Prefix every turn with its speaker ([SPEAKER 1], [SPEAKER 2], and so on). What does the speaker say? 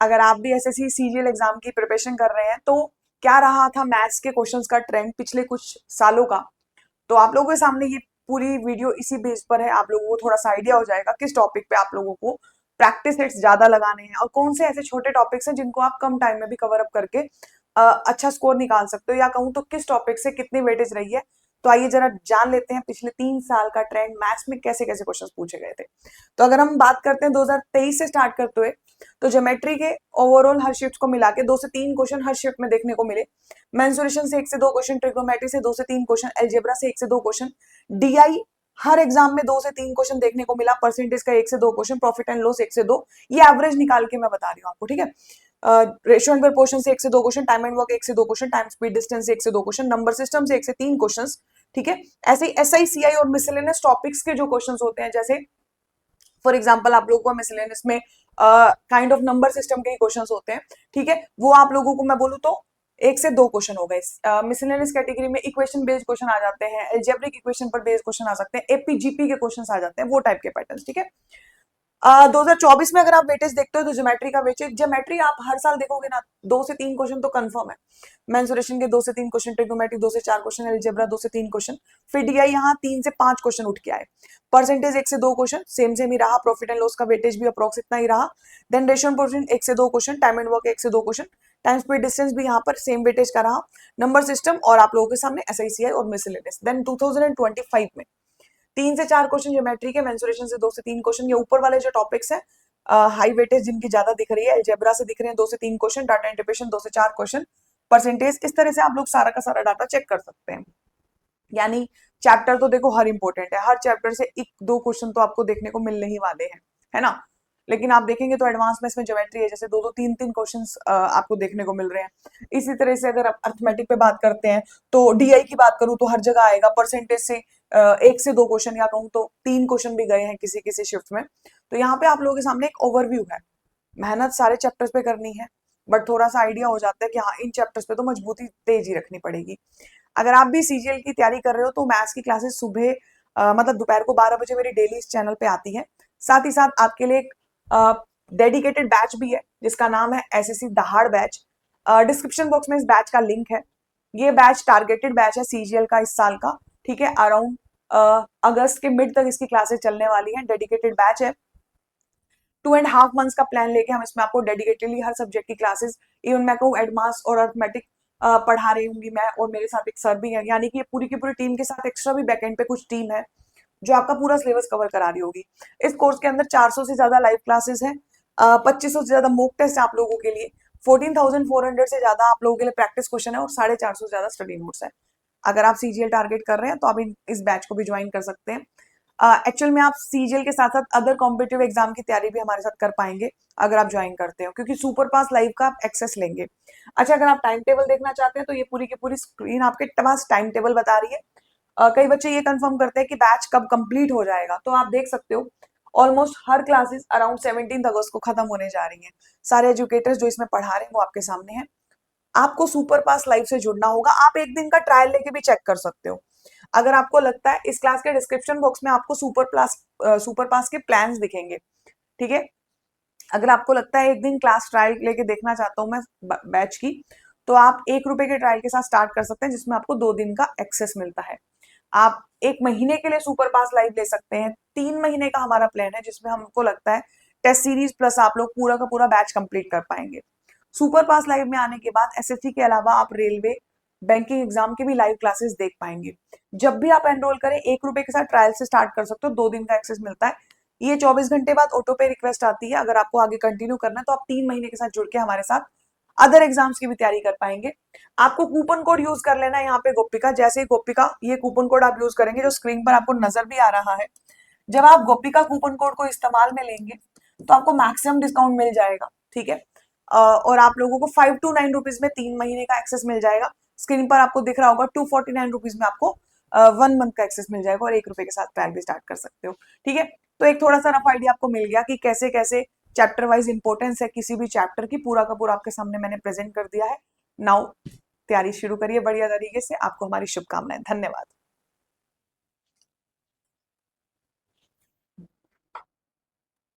[SPEAKER 1] अगर आप भी एसएससी सीजीएल एग्जाम की प्रिपरेशन कर रहे हैं तो क्या रहा था मैथ्स के क्वेश्चंस का ट्रेंड पिछले कुछ सालों का, तो आप लोगों के सामने ये पूरी वीडियो इसी बेस पर है। आप लोगों को थोड़ा सा आइडिया हो जाएगा किस टॉपिक पे आप लोगों को प्रैक्टिस सेट्स ज्यादा लगाने हैं और कौन से ऐसे छोटे टॉपिक्स हैं जिनको आप कम टाइम में भी कवर अप करके अच्छा स्कोर निकाल सकते हो, या कहूँ तो किस टॉपिक से कितनी वेटेज रही है। तो आइए जरा जान लेते हैं पिछले 3 साल का ट्रेंड मैथ्स में कैसे कैसे क्वेश्चन पूछे गए थे। तो अगर हम बात करते हैं 2023 से स्टार्ट करते हुए, तो ज्योमेट्री के ओवरऑल हर शिफ्ट को मिला के 2 से 3 क्वेश्चन हर शिफ्ट में देखने को मिले। मेंसुरेशन से 1 से 2 क्वेश्चन, ट्रिग्नोमेट्री से 2 से 3 क्वेश्चन, अलजेब्रा से 1 से 2 क्वेश्चन, डीआई हर एग्जाम में 2 से 3 क्वेश्चन देखने को मिला, परसेंटेज का 1 से 2 क्वेश्चन, प्रॉफिट एंड लॉस 1 से 2। ये एवरेज निकाल के मैं बता रही हूँ आपको, ठीक है। रेशियो एंड प्रोपोर्शन से 1 से 2 क्वेश्चन, टाइम एंड वर्क 1 से 2 क्वेश्चन, टाइम स्पीड डिस्टेंस से 1 से 2 क्वेश्चन, नंबर सिस्टम से 1 से 3 क्वेश्चन, ठीक है। ऐसे ही एसआई सीआई और मिसलेनियस टॉपिक्स के जो क्वेश्चन होते हैं, जैसे फॉर एग्जाम्पल आप लोगों को मिसलेनियस में काइंड ऑफ नंबर सिस्टम के ही क्वेश्चन होते हैं, ठीक है। वो आप लोगों को मैं बोलूँ तो 1 से 2 क्वेश्चन हो गए। मिसलेनियस कैटेगरी में इक्वेशन बेस्ड क्वेश्चन आ जाते हैं, अलजेब्रिक इक्वेशन पर बेस्ड क्वेश्चन आ सकते हैं, एपीजीपी के क्वेश्चन आ जाते हैं, वो टाइप के पैटर्न, ठीक है। 2024 में अगर आप वेटेज देखते हो तो ज्योमेट्री का वेटेज, ज्योमेट्री आप हर साल देखोगे ना 2 से 3 क्वेश्चन तो कंफर्म है। मेंसुरेशन के 2 से 3 क्वेश्चन, ट्रिग्नोमेट्री 2 से 4 क्वेश्चन, अलजेब्रा 2 से 3 क्वेश्चन, फिर डीआई यहाँ 3 से 5 क्वेश्चन उठ के आए। परसेंटेज 1 से 2 क्वेश्चन सेम सेम ही रहा, प्रॉफिट एंड लॉस का वेटेज भी अप्रोक्स इतना ही रहा। देन रेशियो पोर्शन 1 से 2 क्वेश्चन, टाइम एंड वर्क 1 से 2 क्वेश्चन, टाइम स्पीड डिस्टेंस भी यहाँ पर सेम वेटेज का रहा, नंबर सिस्टम और आप लोगों के सामने एसआईसीआई और मिसलेनियस। देन 2025 में 3 से 4 क्वेश्चन ज्योमेट्री के, मेंसुरेशन से 2 से 3 क्वेश्चन, ये ऊपर वाले जो टॉपिक्स है हाई वेटेज जिनकी ज्यादा दिख रही है, अलजेब्रा से दिख रहे हैं 2 से 3 क्वेश्चन, डाटा इंटरप्रिटेशन 2 से 4 क्वेश्चन, परसेंटेज, इस तरह से आप लोग सारा का सारा डाटा चेक कर सकते हैं। यानी चैप्टर तो देखो हर इंपॉर्टेंट है, हर चैप्टर से 1-2 क्वेश्चन तो आपको देखने को मिलने ही वाले हैं, है ना। लेकिन आप देखेंगे तो एडवांस में इसमें ज्योमेट्री है जैसे 2-2 3-3 क्वेश्चंस आपको देखने को मिल रहे हैं। इसी तरह से अगर आप अर्थमेटिक पे बात करते हैं तो डीआई की बात करूं तो हर जगह आएगा, परसेंटेज से 1 से 2 क्वेश्चन, या कहूँ तो 3 क्वेश्चन भी गए हैं किसी किसी शिफ्ट में। तो यहाँ पे आप लोगों के सामने एक ओवरव्यू है। मेहनत सारे चैप्टर्स पे करनी है, बट थोड़ा सा आइडिया हो जाता है कि हाँ इन चैप्टर्स पे तो मजबूती तेजी रखनी पड़ेगी। अगर आप भी सीजीएल की तैयारी कर रहे हो तो मैथ्स की क्लासेस सुबह मतलब दोपहर को 12 बजे मेरी डेली इस चैनल पे आती है। साथ ही साथ आपके लिए एक डेडिकेटेड बैच भी है जिसका नाम है एसएससी दहाड़ बैच। डिस्क्रिप्शन बॉक्स में इस बैच का लिंक है। ये बैच टारगेटेड बैच है सीजीएल का इस साल का, ठीक है। अराउंड अगस्त के मिड तक इसकी क्लासेस चलने वाली हैं। डेडिकेटेड बैच है, 2.5 मंथ्स का प्लान लेके हम इसमें आपको डेडिकेटेडली हर सब्जेक्ट की क्लासेस, इवन मैं कहूँ एडवांस और अर्थमेटिक पढ़ा रही हूँ मैं, और मेरे साथ एक सर भी है, यानी कि ये पूरी की पूरी टीम के साथ एक्स्ट्रा भी बैकएंड पे कुछ टीम है जो आपका पूरा सिलेबस कवर करा रही होगी। इस कोर्स के अंदर 400 से ज्यादा लाइव क्लासेस है, 2500 से ज्यादा मॉक टेस्ट है आप लोगों के लिए, 14,400 से ज्यादा आप लोगों के लिए प्रैक्टिस क्वेश्चन है और 450 से ज्यादा स्टडी नोट्स है। अगर आप सीजीएल टारगेट कर रहे हैं तो आप इस बैच को भी ज्वाइन कर सकते हैं। एक्चुअल में आप सीजीएल के साथ साथ अदर कॉम्पिटिटिव एग्जाम की तैयारी भी हमारे साथ कर पाएंगे अगर आप ज्वाइन करते हो, क्योंकि सुपर पास लाइव का आप एक्सेस लेंगे। अच्छा, अगर आप टाइम टेबल देखना चाहते हैं तो ये पूरी की पूरी स्क्रीन आपके पास टाइम टेबल बता रही है। कई बच्चे ये कंफर्म करते हैं कि बैच कब कंप्लीट हो जाएगा, तो आप देख सकते हो ऑलमोस्ट हर क्लासेस अराउंड 17 अगस्त को खत्म होने जा रही हैं। सारे एजुकेटर्स जो इसमें पढ़ा रहे हैं वो आपके सामने हैं। आपको सुपर पास लाइव से जुड़ना होगा। आप एक दिन का ट्रायल लेके भी चेक कर सकते हो। अगर आपको लगता है, इस क्लास के डिस्क्रिप्शन बॉक्स में आपको सुपर पास के प्लान्स दिखेंगे, ठीक है। अगर आपको लगता है एक दिन क्लास ट्रायल लेके देखना चाहता हूं मैं बैच की, तो आप ₹1 के ट्रायल के साथ स्टार्ट कर सकते हैं जिसमें आपको 2 दिन का एक्सेस मिलता है। आप 1 महीने के लिए सुपर पास लाइव ले सकते हैं। 3 महीने का हमारा प्लान है जिसमें हमको लगता है टेस्ट सीरीज प्लस आप लोग पूरा का पूरा बैच कंप्लीट कर पाएंगे। सुपर पास लाइव में आने के बाद एसएससी के अलावा आप रेलवे, बैंकिंग एग्जाम के भी लाइव क्लासेस देख पाएंगे। जब भी आप एनरोल करें ₹1 के साथ ट्रायल से स्टार्ट कर सकते हो, 2 दिन का एक्सेस मिलता है। ये 24 घंटे बाद ऑटो पे रिक्वेस्ट आती है। अगर आपको आगे कंटिन्यू करना है तो आप 3 महीने के साथ जुड़ के हमारे साथ अदर एग्जाम्स की भी तैयारी कर पाएंगे। आपको कूपन कोड यूज कर लेना है यहाँ पे गोपिका, जैसे ही गोपिका ये कूपन कोड आप यूज करेंगे जो स्क्रीन पर आपको नजर भी आ रहा है, जब आप गोपिका कूपन कोड को इस्तेमाल में लेंगे तो आपको मैक्सिमम डिस्काउंट मिल जाएगा, ठीक है। और आप लोगों को 529 में 3 महीने का एक्सेस मिल जाएगा। स्क्रीन पर आपको दिख रहा होगा 249 में आपको 1 मंथ का एक्सेस मिल जाएगा और ₹1 के साथ ट्रायल भी स्टार्ट कर सकते हो, ठीक है। तो एक थोड़ा सा रफ आइडिया आपको मिल गया कि कैसे कैसे चैप्टर वाइज इंपॉर्टेंस है किसी भी चैप्टर की, पूरा का पूरा आपके सामने मैंने प्रेजेंट कर दिया है। नाउ तैयारी शुरू करिए बढ़िया तरीके से। आपको हमारी शुभकामनाएं। धन्यवाद।